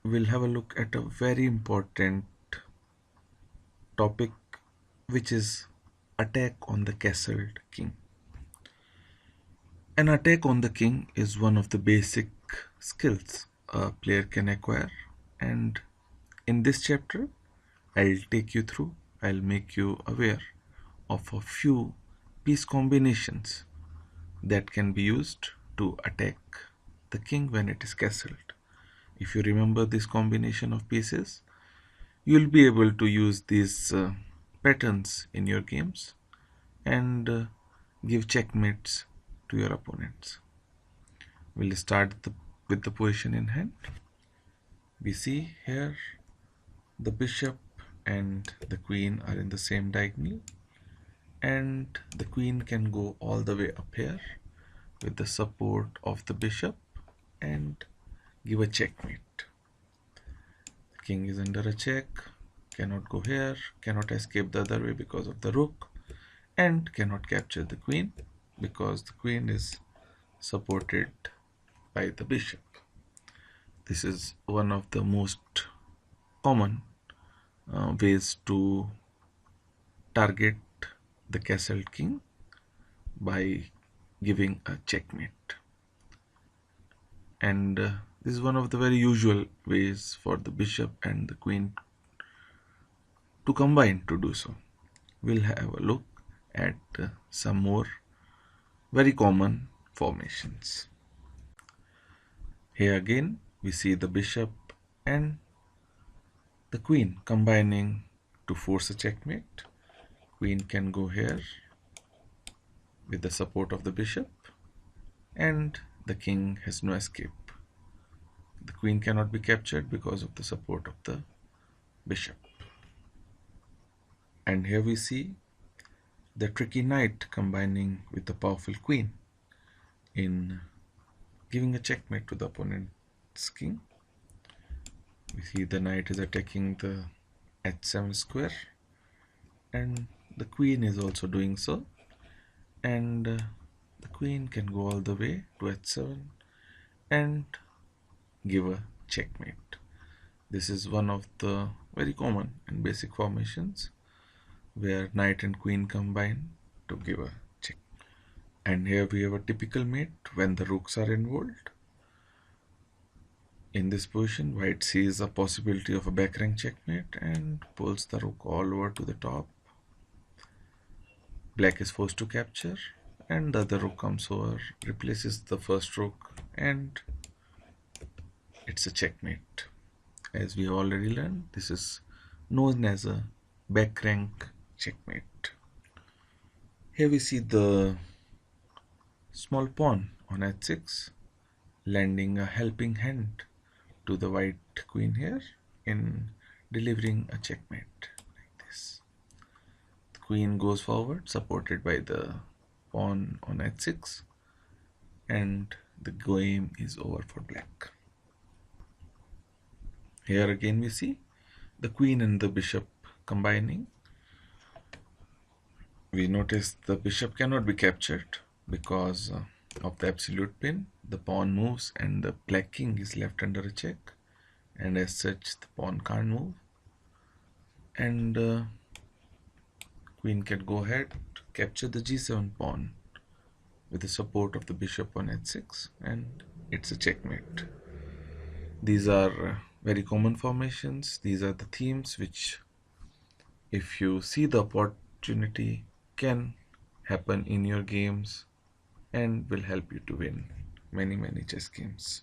we'll have a look at a very important topic, which is attack on the castled king. An attack on the king is one of the basic skills a player can acquire, and in this chapter, I'll take you through, I'll make you aware of a few piece combinations that can be used to attack the king when it is castled. If you remember this combination of pieces, you'll be able to use these patterns in your games and give checkmates to your opponents. We'll start with the position in hand. We see here the bishop and the queen are in the same diagonal, and the queen can go all the way up here with the support of the bishop and give a checkmate. The king is under a check, cannot go here, cannot escape the other way because of the rook, and cannot capture the queen because the queen is supported by the bishop. This is one of the most common ways to target the castled king by giving a checkmate. And this is one of the very usual ways for the bishop and the queen to combine to do so. We'll have a look at some more very common formations. Here again we see the bishop and the queen combining to force a checkmate. Queen can go here with the support of the bishop, and the king has no escape. The queen cannot be captured because of the support of the bishop. And here we see the tricky knight combining with the powerful queen in giving a checkmate to the opponent's king. We see the knight is attacking the h7 square, and the queen is also doing so, and the queen can go all the way to h7 and give a checkmate. This is one of the very common and basic formations where knight and queen combine to give a check. And here we have a typical mate when the rooks are involved. In this position, white sees a possibility of a back rank checkmate and pulls the rook all over to the top. Black is forced to capture, and the other rook comes over, replaces the first rook, and it's a checkmate. As we have already learned, this is known as a back rank checkmate. Here we see the small pawn on h6 lending a helping hand to the white queen here in delivering a checkmate like this. The queen goes forward supported by the pawn on h6, and the game is over for black. Here again we see the queen and the bishop combining. We notice the bishop cannot be captured because of the absolute pin. The pawn moves and the black king is left under a check, and as such the pawn can't move, and queen can go ahead to capture the g7 pawn with the support of the bishop on h6, and it's a checkmate. These are very common formations. These are the themes which, if you see the opportunity, can happen in your games and will help you to win many chess games.